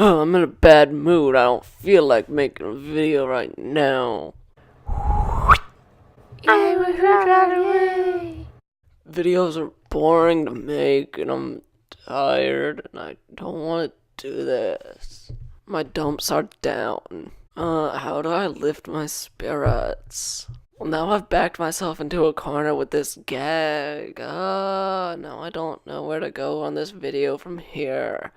Oh, I'm in a bad mood. I don't feel like making a video right now. Videos are boring to make, and I'm tired, and I don't want to do this. My dumps are down. How do I lift my spirits? Well, now I've backed myself into a corner with this gag. Now I don't know where to go on this video from here.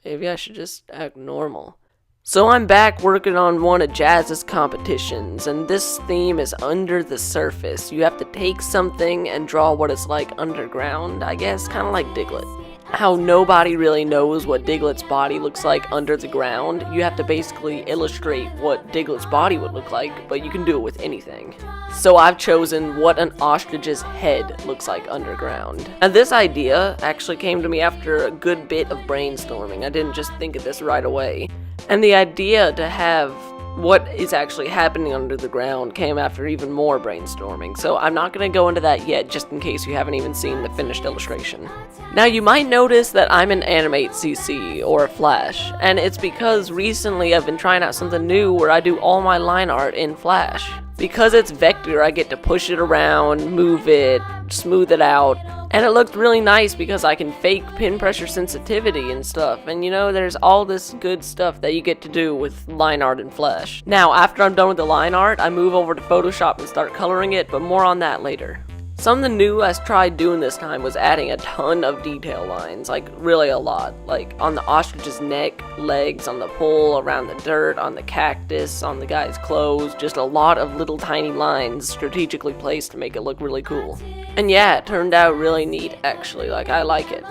Maybe I should just act normal. So I'm back working on one of Jazzas competitions, and this theme is under the surface. You have to take something and draw what it's like underground, I guess, kind of like Diglett. How nobody really knows what Diglett's body looks like under the ground. You have to basically illustrate what Diglett's body would look like, but you can do it with anything. So I've chosen what an ostrich's head looks like underground. And this idea actually came to me after a good bit of brainstorming. I didn't just think of this right away. And the idea to have what is actually happening under the ground came after even more brainstorming, so I'm not going to go into that yet, just in case you haven't even seen the finished illustration. Now you might notice that I'm in Animate CC, or Flash, and it's because recently I've been trying out something new where I do all my line art in Flash. Because it's vector, I get to push it around, move it, smooth it out, and it looked really nice because I can fake pin pressure sensitivity and stuff, and you know, there's all this good stuff that you get to do with line art in Flash. Now, after I'm done with the line art, I move over to Photoshop and start coloring it, but more on that later. Something new I tried doing this time was adding a ton of detail lines, like really a lot, like on the ostrich's neck, legs, on the pole, around the dirt, on the cactus, on the guy's clothes, just a lot of little tiny lines strategically placed to make it look really cool. And yeah, it turned out really neat actually, like I like it.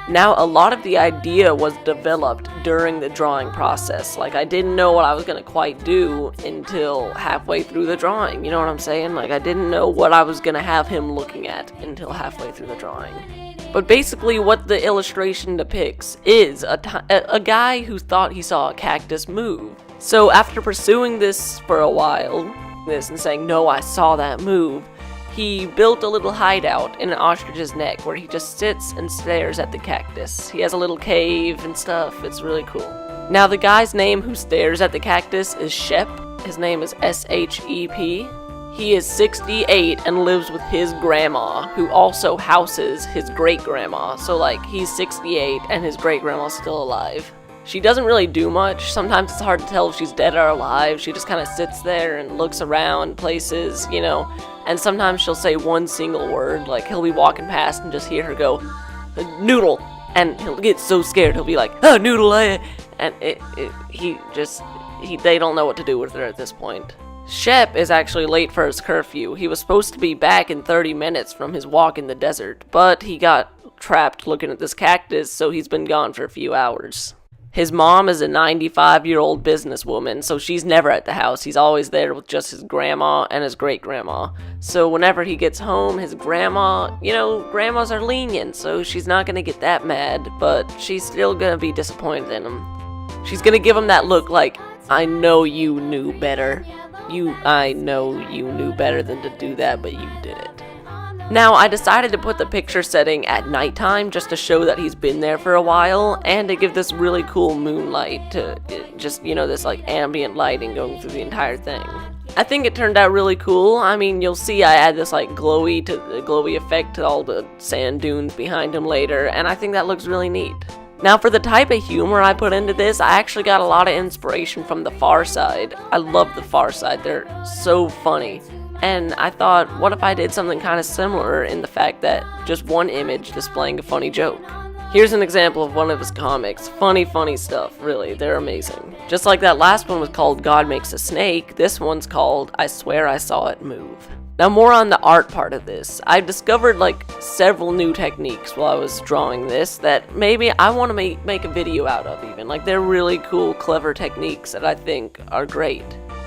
Now, a lot of the idea was developed during the drawing process. Like, I didn't know what I was gonna quite do until halfway through the drawing, you know what I'm saying? Like, I didn't know what I was gonna have him looking at until halfway through the drawing. But basically, what the illustration depicts is a guy who thought he saw a cactus move. So, after pursuing this for a while, and saying, no, I saw that move, he built a little hideout in an ostrich's neck where he just sits and stares at the cactus. He has a little cave and stuff. It's really cool. Now, the guy's name who stares at the cactus is Shep. His name is S-H-E-P. He is 68 and lives with his grandma, who also houses his great-grandma. So, like, he's 68 and his great-grandma's still alive. She doesn't really do much. Sometimes it's hard to tell if she's dead or alive. She just kind of sits there and looks around places, you know. And sometimes she'll say one single word, like he'll be walking past and just hear her go, noodle, and he'll get so scared he'll be like, oh, noodle, and they don't know what to do with her at this point. Shep is actually late for his curfew. He was supposed to be back in 30 minutes from his walk in the desert, but he got trapped looking at this cactus, so he's been gone for a few hours. His mom is a 95-year-old businesswoman, so she's never at the house. He's always there with just his grandma and his great-grandma. So whenever he gets home, his grandma, you know, grandmas are lenient, so she's not gonna get that mad, but she's still gonna be disappointed in him. She's gonna give him that look like, I know you knew better. I know you knew better than to do that, but you did it. Now, I decided to put the picture setting at nighttime just to show that he's been there for a while, and to give this really cool moonlight to just, you know, this like ambient lighting going through the entire thing. I think it turned out really cool. I mean, you'll see I add this like glowy effect to all the sand dunes behind him later, and I think that looks really neat. Now, for the type of humor I put into this, I actually got a lot of inspiration from The Far Side. I love The Far Side. They're so funny. And I thought, what if I did something kind of similar in the fact that just one image displaying a funny joke? Here's an example of one of his comics. Funny stuff, really. They're amazing. Just like that last one was called God Makes a Snake, this one's called I Swear I Saw It Move. Now, more on the art part of this. I discovered like several new techniques while I was drawing this that maybe I want to make a video out of even. Like, they're really cool, clever techniques that I think are great.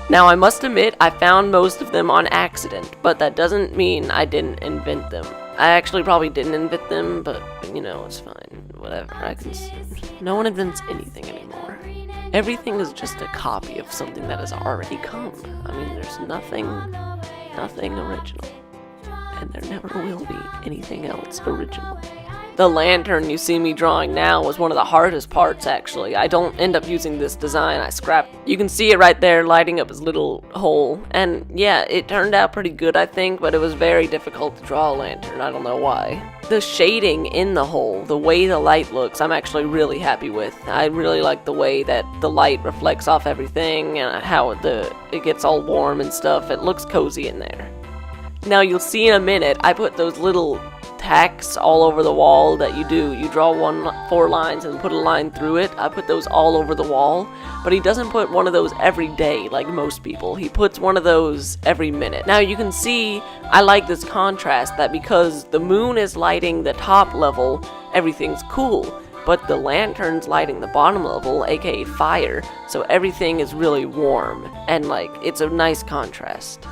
Now, I must admit, I found most of them on accident, but that doesn't mean I didn't invent them. I actually probably didn't invent them, but, you know, it's fine. Whatever. No one invents anything anymore. Everything is just a copy of something that has already come. I mean, there's nothing original. And there never will be anything else original. The lantern you see me drawing now was one of the hardest parts, actually. I don't end up using this design, I scrapped. You can see it right there lighting up his little hole. And yeah, it turned out pretty good, I think, but it was very difficult to draw a lantern. I don't know why. The shading in the hole, the way the light looks, I'm actually really happy with. I really like the way that the light reflects off everything and how it gets all warm and stuff. It looks cozy in there. Now you'll see in a minute, I put those little tacks all over the wall that you do. You draw 4 lines and put a line through it. I put those all over the wall, but he doesn't put one of those every day like most people. He puts one of those every minute. Now you can see I like this contrast, that because the moon is lighting the top level, everything's cool, but the lantern's lighting the bottom level, aka fire, so everything is really warm, and like, it's a nice contrast.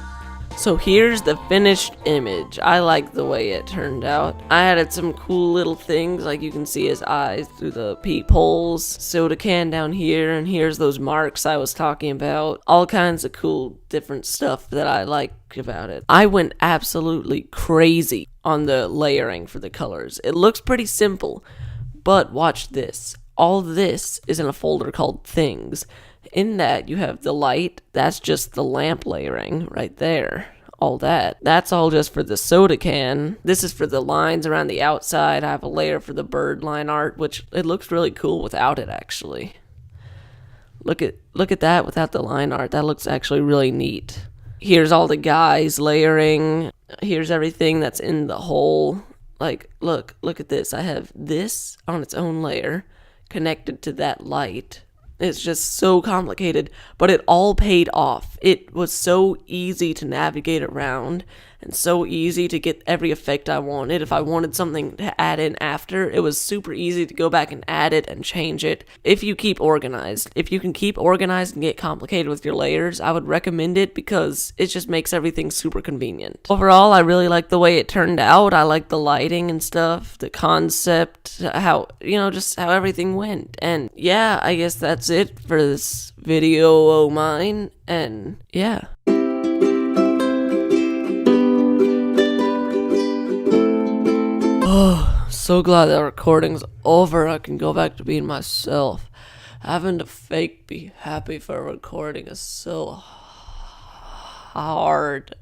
So here's the finished image. I like the way it turned out. I added some cool little things, like you can see his eyes through the peepholes, soda can down here, and here's those marks I was talking about. All kinds of cool different stuff that I like about it. I went absolutely crazy on the layering for the colors. It looks pretty simple, but watch this. All this is in a folder called Things. In that, you have the light. That's just the lamp layering right there. All that. That's all just for the soda can. This is for the lines around the outside. I have a layer for the bird line art, which it looks really cool without it, actually. Look at that without the line art. That looks actually really neat. Here's all the guys layering. Here's everything that's in the hole. Like, look at this. I have this on its own layer connected to that light. It's just so complicated, but it all paid off. It was so easy to navigate around and so easy to get every effect I wanted. If I wanted something to add in after, it was super easy to go back and add it and change it. If you keep organized. If you can keep organized and get complicated with your layers, I would recommend it because it just makes everything super convenient. Overall, I really like the way it turned out. I like the lighting and stuff, the concept, how, just how everything went. And yeah, I guess that's it for this video of mine. And yeah. Oh, so glad that recording's over. I can go back to being myself. Having to fake be happy for recording is so hard.